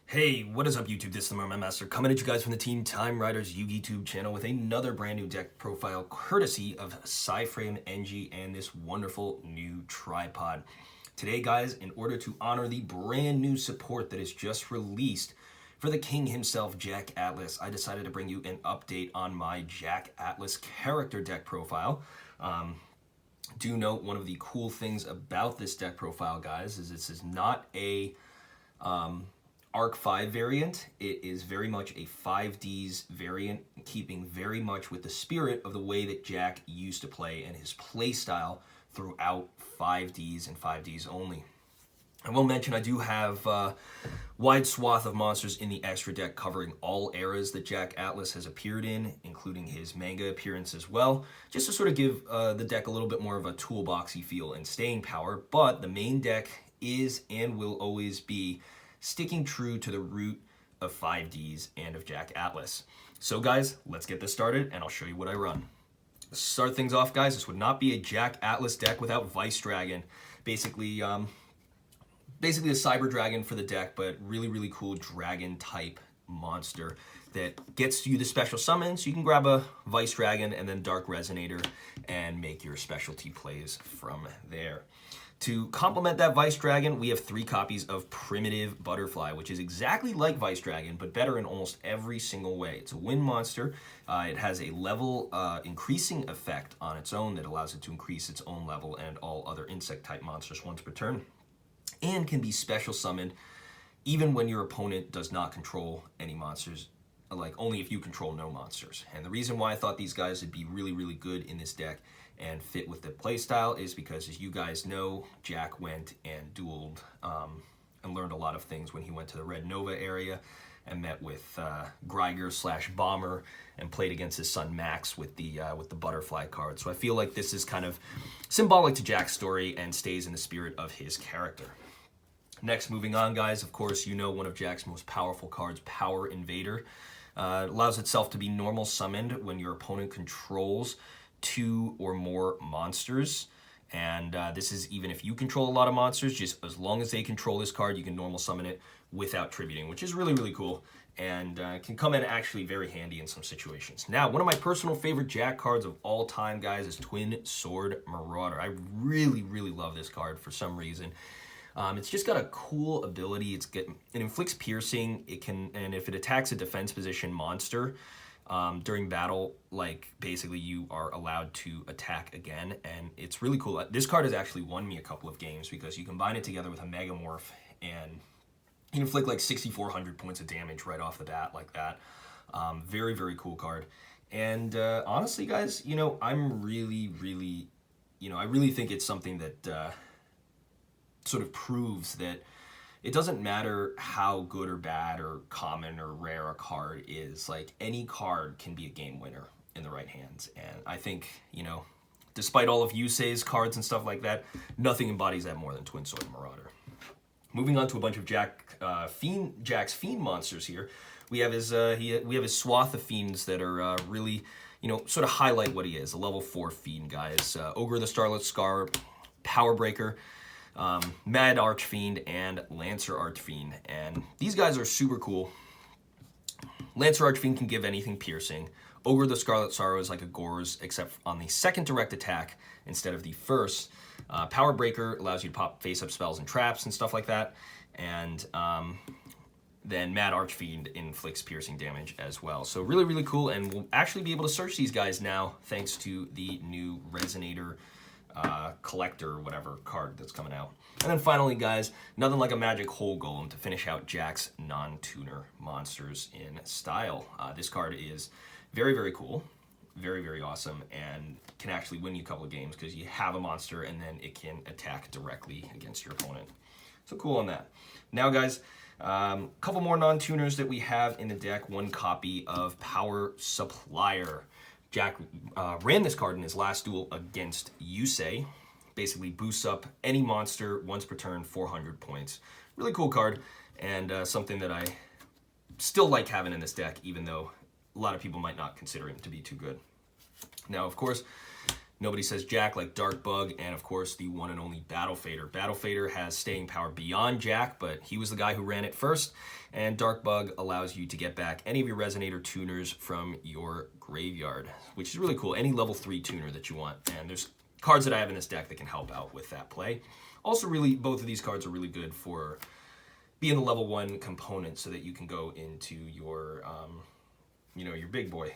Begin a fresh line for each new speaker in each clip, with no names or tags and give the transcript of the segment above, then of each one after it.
Hey, what is up YouTube? This is the Merman Master coming at you guys from the Team Time Riders YouTube channel with another brand new deck profile courtesy of SciFrame NG and this wonderful new tripod. Today guys, in order to honor the brand new support that is just released for the king himself, Jack Atlas, I decided to bring you an update on my Jack Atlas character deck profile. Do note one of the cool things about this deck profile, guys, is this is not a Arc 5 variant. It is very much a 5Ds variant, keeping very much with the spirit of the way that Jack used to play and his play style throughout 5Ds and 5Ds only. I will mention I do have a wide swath of monsters in the extra deck covering all eras that Jack Atlas has appeared in, including his manga appearance as well, just to sort of give the deck a little bit more of a toolboxy feel and staying power. But the main deck is and will always be sticking true to the root of 5Ds and of Jack Atlas. So guys, let's get this started and I'll show you what I run. To start things off, guys, this would not be a Jack Atlas deck without Vice Dragon. Basically a Cyber Dragon for the deck, but really cool dragon type monster that gets you the special summon, so you can grab a Vice Dragon and then Dark Resonator and make your specialty plays from there. To complement that Vice Dragon, we have 3 copies of Primitive Butterfly, which is exactly like Vice Dragon, but better in almost every single way. It's a wind monster. It has a level increasing effect on its own that allows it to increase its own level and all other insect-type monsters once per turn, and can be special summoned even when your opponent does not control any monsters, like only if you control no monsters. And the reason why I thought these guys would be really good in this deck and fit with the playstyle is because, as you guys know, Jack went and dueled and learned a lot of things when he went to the Red Nova area and met with Greiger/Bomber and played against his son Max with the butterfly card. So I feel like this is kind of symbolic to Jack's story and stays in the spirit of his character. Next, moving on, guys, of course, you know one of Jack's most powerful cards, Power Invader. It allows itself to be normal summoned when your opponent controls 2 or more monsters. And this is even if you control a lot of monsters, just as long as they control this card, you can normal summon it without tributing, which is really cool and can come in actually very handy in some situations. Now, one of my personal favorite Jack cards of all time, guys, is Twin Sword Marauder. I really love this card for some reason. It's just got a cool ability. It inflicts piercing. It can, and if it attacks a defense position monster during battle, like basically you are allowed to attack again, and it's really cool. This card has actually won me a couple of games because you combine it together with a Megamorph and you inflict like 6,400 points of damage right off the bat like that. Very cool card. And honestly, guys, you know, I'm really, you know, I really think it's something that sort of proves that it doesn't matter how good or bad or common or rare a card is. Like, any card can be a game winner in the right hands. And I think, you know, despite all of Yusei's cards and stuff like that, nothing embodies that more than Twin Sword Marauder. Moving on to a bunch of Jack's Fiend monsters here. We have his swath of Fiends that are really, you know, sort of highlight what he is. A level 4 Fiend, guys. Ogre the Starlit Scar, Power Breaker, Mad Archfiend, and Lancer Archfiend. And these guys are super cool. Lancer Archfiend can give anything piercing. Ogre the Scarlet Sorrow is like a Gore's, except on the second direct attack instead of the first. Power Breaker allows you to pop face-up spells and traps and stuff like that. And then Mad Archfiend inflicts piercing damage as well. So really cool, and we'll actually be able to search these guys now thanks to the new Resonator collector or whatever card that's coming out. And then finally, guys, nothing like a Magic Hole Golem to finish out Jack's non-tuner monsters in style. This card is very cool, very awesome, and can actually win you a couple of games because you have a monster and then it can attack directly against your opponent. So cool on that. Now, guys, a couple more non-tuners that we have in the deck. 1 copy of Power Supplier. Jack ran this card in his last duel against Yusei. Basically boosts up any monster once per turn, 400 points. Really cool card, and something that I still like having in this deck, even though a lot of people might not consider him to be too good. Now, of course, Nobody says Jack like Dark Bug, and of course the one and only Battle Fader. Battle Fader has staying power beyond Jack, but he was the guy who ran it first, and Dark Bug allows you to get back any of your Resonator tuners from your graveyard, which is really cool. Any level 3 tuner that you want, and there's cards that I have in this deck that can help out with that play. Also, really, both of these cards are really good for being the level 1 component so that you can go into your, your big boy.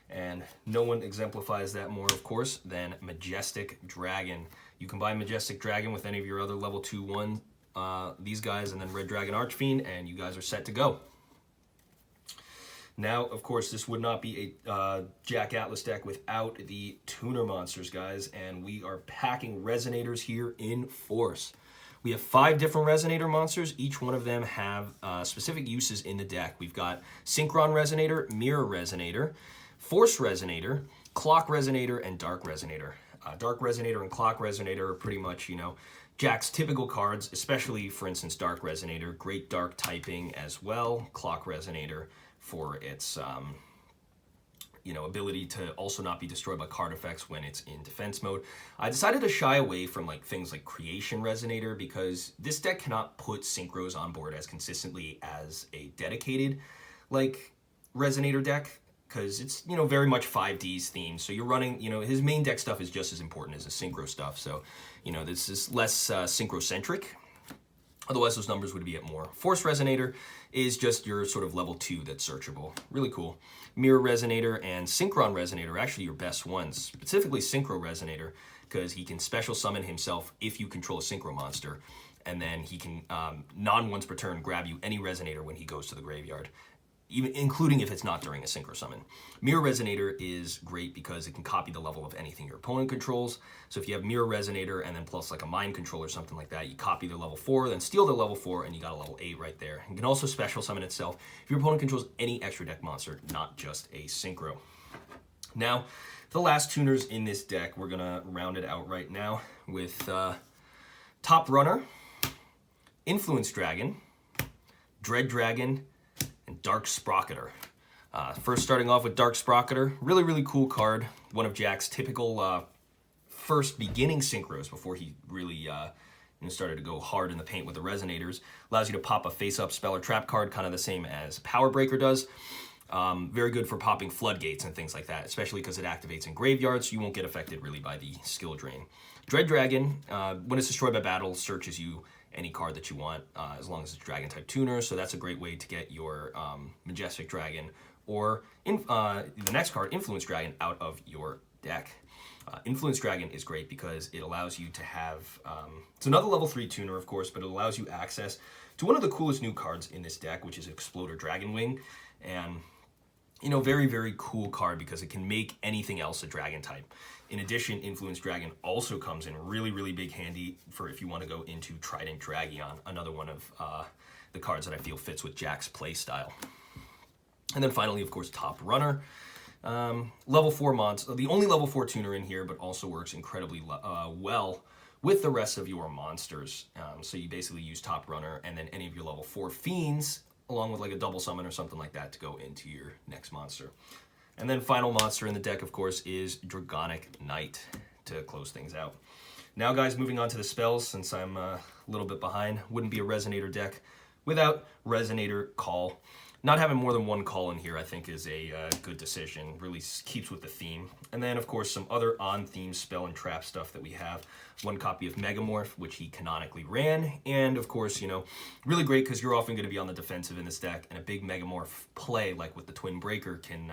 And no one exemplifies that more, of course, than Majestic Dragon. You combine Majestic Dragon with any of your other level 2/1, these guys, and then Red Dragon Archfiend, and you guys are set to go. Now, of course, this would not be a Jack Atlas deck without the tuner monsters, guys, and we are packing Resonators here in force. We have 5 different Resonator monsters. Each one of them have specific uses in the deck. We've got Synchron Resonator, Mirror Resonator, Force Resonator, Clock Resonator, and Dark Resonator. Dark Resonator and Clock Resonator are pretty much, Jack's typical cards, especially, for instance, Dark Resonator. Great dark typing as well. Clock Resonator for its, ability to also not be destroyed by card effects when it's in defense mode. I decided to shy away from things like Creation Resonator because this deck cannot put synchros on board as consistently as a dedicated, Resonator deck, because it's, very much 5Ds themed. So you're running, his main deck stuff is just as important as the synchro stuff. So, this is less synchrocentric. Otherwise, those numbers would be at more. Force Resonator is just your sort of level 2 that's searchable. Really cool. Mirror Resonator and Synchron Resonator are actually your best ones. Specifically Synchro Resonator, because he can special summon himself if you control a Synchro monster. And then he can, non-once per turn, grab you any Resonator when he goes to the graveyard, even including if it's not during a synchro summon. Mirror Resonator is great because it can copy the level of anything your opponent controls. So if you have Mirror Resonator and then plus a Mind Control or something like that, you copy their level 4, then steal their level 4, and you got a level 8 right there. You can also special summon itself if your opponent controls any extra deck monster, not just a synchro. Now, the last tuners in this deck, we're gonna round it out right now with Top Runner, Influence Dragon, Dread Dragon, and Dark Sprocketer. First starting off with Dark Sprocketer, really, really cool card. One of Jack's typical first beginning synchros before he really started to go hard in the paint with the Resonators. Allows you to pop a face-up spell or trap card, kind of the same as Power Breaker does. Very good for popping floodgates and things like that, especially because it activates in graveyards, so you won't get affected really by the skill drain. Dread Dragon, when it's destroyed by battle, searches you any card that you want, as long as it's Dragon type tuner, so that's a great way to get your Majestic Dragon or the next card, Influence Dragon, out of your deck. Influence Dragon is great because it allows you to have, it's another level 3 tuner, of course, but it allows you access to one of the coolest new cards in this deck, which is Exploder Dragon Wing, and very, very cool card because it can make anything else a dragon type. In addition, Influence Dragon also comes in really, really big handy for if you want to go into Trident Dragion, another one of the cards that I feel fits with Jack's play style. And then finally, of course, Top Runner. Level 4 monster, the only level 4 tuner in here, but also works incredibly well with the rest of your monsters. So you basically use Top Runner and then any of your level 4 fiends, along with a double summon or something like that to go into your next monster. And then final monster in the deck, of course, is Dragonic Knight to close things out. Now, guys, moving on to the spells, since I'm a little bit behind. Wouldn't be a Resonator deck without Resonator Call. Not having more than one call in here, I think, is a good decision. Really keeps with the theme. And then, of course, some other on-theme spell and trap stuff that we have. One copy of Megamorph, which he canonically ran. And, of course, really great because you're often going to be on the defensive in this deck. And a big Megamorph play, like with the Twin Breaker, can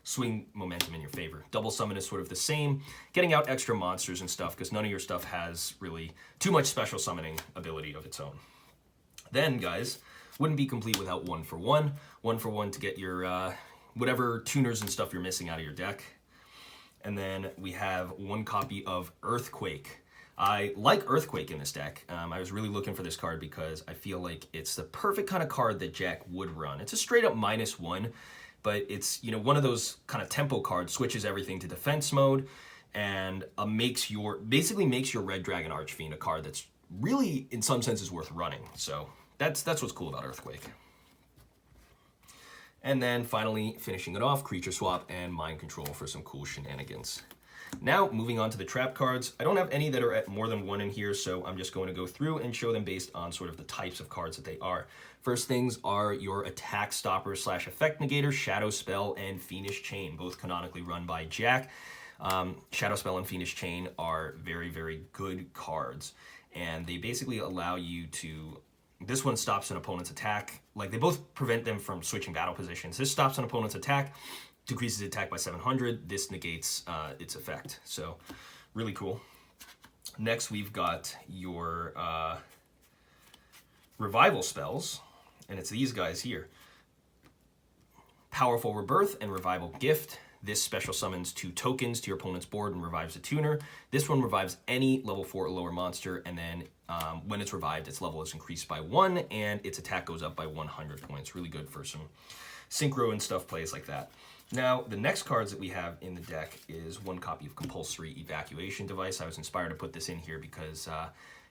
swing momentum in your favor. Double Summon is sort of the same. Getting out extra monsters and stuff because none of your stuff has really too much special summoning ability of its own. Then, guys, wouldn't be complete without 1-for-1. 1-for-1 to get your whatever tuners and stuff you're missing out of your deck. And then we have one copy of Earthquake. I like Earthquake in this deck. I was really looking for this card because I feel like it's the perfect kind of card that Jack would run. It's a straight up -1, but it's one of those kind of tempo cards, switches everything to defense mode, and basically makes your Red Dragon Archfiend a card that's really, in some senses, worth running. So that's what's cool about Earthquake. And then finally, finishing it off, Creature Swap and Mind Control for some cool shenanigans. Now, moving on to the trap cards. I don't have any that are at more than 1 in here, so I'm just going to go through and show them based on sort of the types of cards that they are. First things are your attack stopper / effect negator, Shadow Spell, and Fiendish Chain, both canonically run by Jack. Shadow Spell and Fiendish Chain are very, very good cards, and they basically allow you to... This one stops an opponent's attack. Like, they both prevent them from switching battle positions. This stops an opponent's attack, decreases attack by 700. This negates its effect. So, really cool. Next, we've got your revival spells, and it's these guys here. Powerful Rebirth and Revival Gift. This special summons 2 tokens to your opponent's board and revives a tuner. This one revives any level 4 or lower monster, and then when it's revived, its level is increased by 1, and its attack goes up by 100 points. Really good for some synchro and stuff plays like that. Now, the next cards that we have in the deck is 1 copy of Compulsory Evacuation Device. I was inspired to put this in here because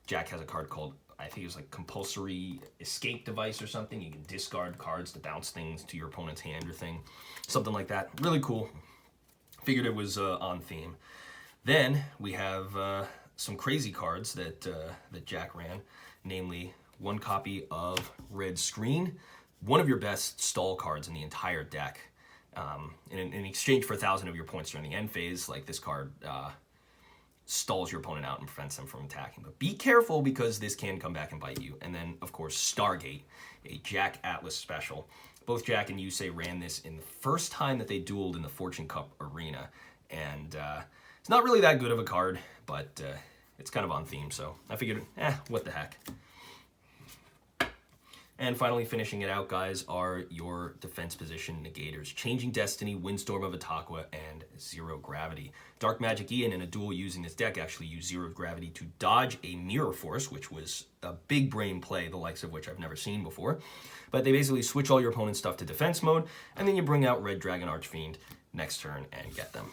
Jack has a card called, I think it was like Compulsory Escape Device or something. You can discard cards to bounce things to your opponent's hand or thing. Something like that. Really cool. Figured it was on theme. Then we have some crazy cards that that Jack ran, namely 1 copy of Red Screen, one of your best stall cards in the entire deck. In exchange for 1,000 of your points during the end phase, like this card stalls your opponent out and prevents them from attacking. But be careful because this can come back and bite you. And then, of course, Stargate, a Jack Atlas special. Both Jack and Yusei ran this in the first time that they dueled in the Fortune Cup arena. And it's not really that good of a card, but it's kind of on theme. So I figured, what the heck. And finally, finishing it out, guys, are your defense position negators. Changing Destiny, Windstorm of Itaqua, and Zero Gravity. Dark Magic Ian in a duel using this deck actually used Zero Gravity to dodge a Mirror Force, which was a big brain play, the likes of which I've never seen before. But they basically switch all your opponent's stuff to defense mode, and then you bring out Red Dragon Archfiend next turn and get them.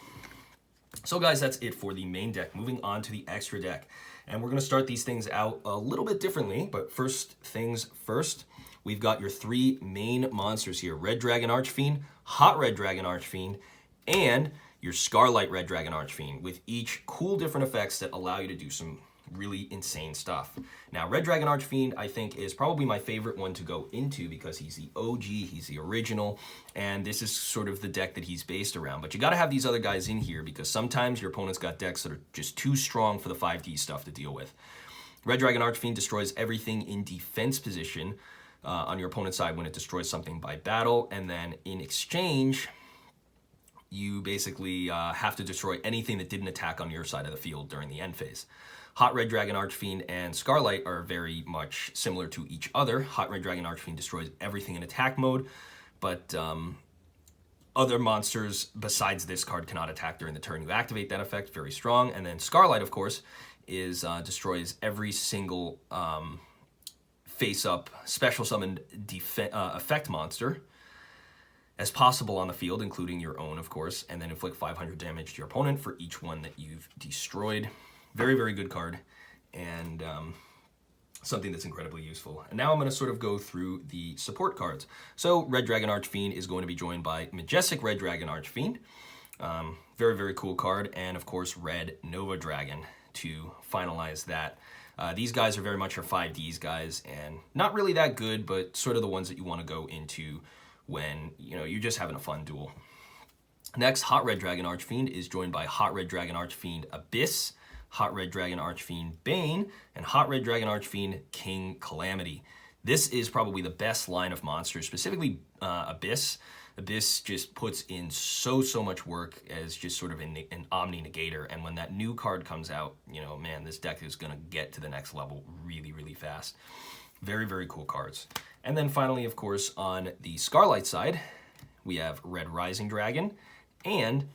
So guys, that's it for the main deck. Moving on to the extra deck. And we're going to start these things out a little bit differently, but first things first. We've got your 3 main monsters here. Red Dragon Archfiend, Hot Red Dragon Archfiend, and your Scarlight Red Dragon Archfiend, with each cool different effects that allow you to do some really insane stuff. Now, Red Dragon Archfiend, I think, is probably my favorite one to go into because he's the OG, he's the original, and this is sort of the deck that he's based around. But you got to have these other guys in here because sometimes your opponent's got decks that are just too strong for the 5D stuff to deal with. Red Dragon Archfiend destroys everything in defense position on your opponent's side when it destroys something by battle, and then in exchange, you basically have to destroy anything that didn't attack on your side of the field during the end phase. Hot Red Dragon Archfiend and Scarlight are very much similar to each other. Hot Red Dragon Archfiend destroys everything in attack mode, but other monsters besides this card cannot attack during the turn you activate that effect. Very strong. And then Scarlight, of course, is destroys every single face-up special summoned effect monster as possible on the field, including your own, of course, and then inflict 500 damage to your opponent for each one that you've destroyed. Very, very good card, and something that's incredibly useful. And now I'm going to sort of go through the support cards. So Red Dragon Archfiend is going to be joined by Majestic Red Dragon Archfiend. Very, very cool card, and of course Red Nova Dragon to finalize that. These guys are very much your 5Ds guys, and not really that good, but sort of the ones that you want to go into when, you know, you're just having a fun duel. Next, Hot Red Dragon Archfiend is joined by Hot Red Dragon Archfiend Abyss, Hot Red Dragon Archfiend Bane, and Hot Red Dragon Archfiend King Calamity. This is probably the best line of monsters, specifically Abyss. Abyss just puts in so much work as just sort of an omni-negator, and when that new card comes out, you know, man, this deck is going to get to the next level really, really fast. Very, very cool cards. And then finally, of course, on the Scarlight side, we have Red Rising Dragon and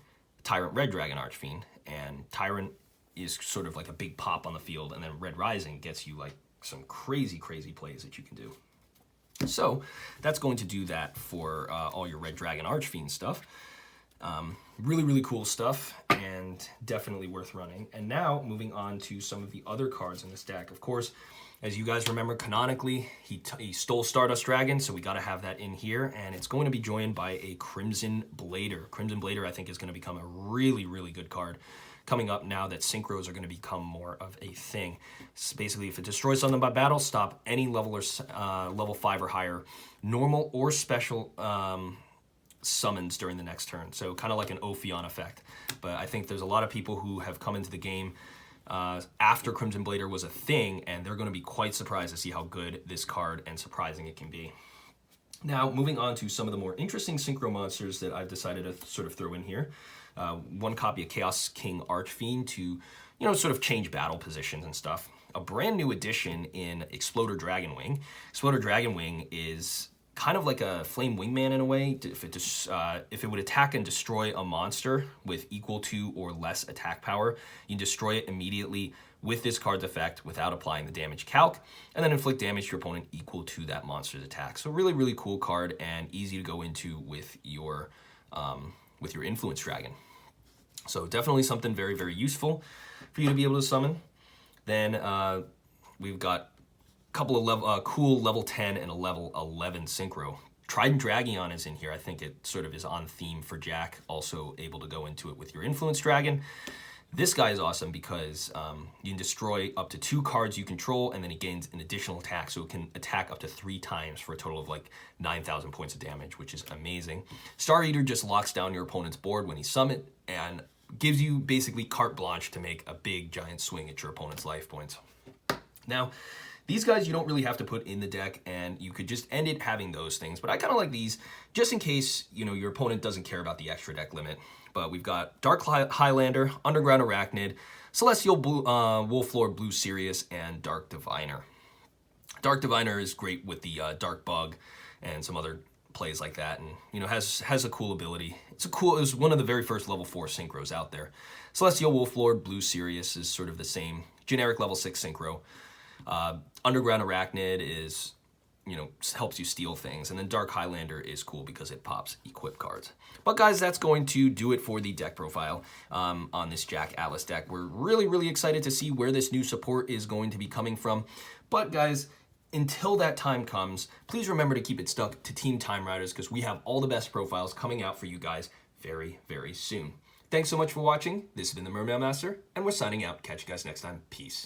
Tyrant Red Dragon Archfiend, and Tyrant is sort of like a big pop on the field, and then Red Rising gets you like some crazy plays that you can do. So that's going to do that for all your Red Dragon Archfiend stuff. Really cool stuff, and definitely worth running. And now moving on to some of the other cards in this deck. Of course, as you guys remember, canonically, he stole Stardust Dragon, so we got to have that in here, and it's going to be joined by a Crimson Blader. Crimson Blader, I think, is going to become a really good card coming up now that synchros are going to become more of a thing. So basically, if it destroys something by battle, stop any level or level 5 or higher normal or special summons during the next turn. So kind of like an Ophion effect. But I think there's a lot of people who have come into the game after Crimson Blader was a thing, and they're going to be quite surprised to see how good this card and surprising it can be. Now, moving on to some of the more interesting synchro monsters that I've decided to sort of throw in here. One copy of Chaos King Archfiend to, sort of change battle positions and stuff. A brand new addition in Exploder Dragonwing. Exploder Dragonwing is kind of like a Flame Wingman in a way. If it would attack and destroy a monster with equal to or less attack power, you can destroy it immediately with this card's effect without applying the damage calc, and then inflict damage to your opponent equal to that monster's attack. So really, really cool card and easy to go into with your Influence Dragon. So definitely something very, very useful for you to be able to summon. Then we've got a couple of cool level 10 and a level 11 synchro. Trident Dragion is in here. I think it sort of is on theme for Jack, also able to go into it with your Influence Dragon. This guy is awesome because you can destroy up to 2 cards you control, and then it gains an additional attack, so it can attack up to 3 times for a total of like 9,000 points of damage, which is amazing. Star Eater just locks down your opponent's board when he's summoned, and gives you basically carte blanche to make a big giant swing at your opponent's life points. Now, these guys you don't really have to put in the deck, and you could just end it having those things, but I kind of like these just in case your opponent doesn't care about the extra deck limit. But we've got Dark Highlander, Underground Arachnid, Celestial Wolflord Blue Sirius, and Dark Diviner. Dark Diviner is great with the Dark Bug and some other plays like that, and has a cool ability. It was one of the very first level 4 synchros out there. Celestial Wolflord Blue Sirius is sort of the same generic level 6 synchro. Underground Arachnid is helps you steal things, and then Dark Highlander is cool because it pops equip cards. But guys, that's going to do it for the deck profile on this Jack Atlas deck. We're really, really excited to see where this new support is going to be coming from. But guys, until that time comes, please remember to keep it stuck to Team Time Riders, because we have all the best profiles coming out for you guys very, very soon. Thanks so much for watching. This has been the Merman Master, and we're signing out. Catch you guys next time. Peace.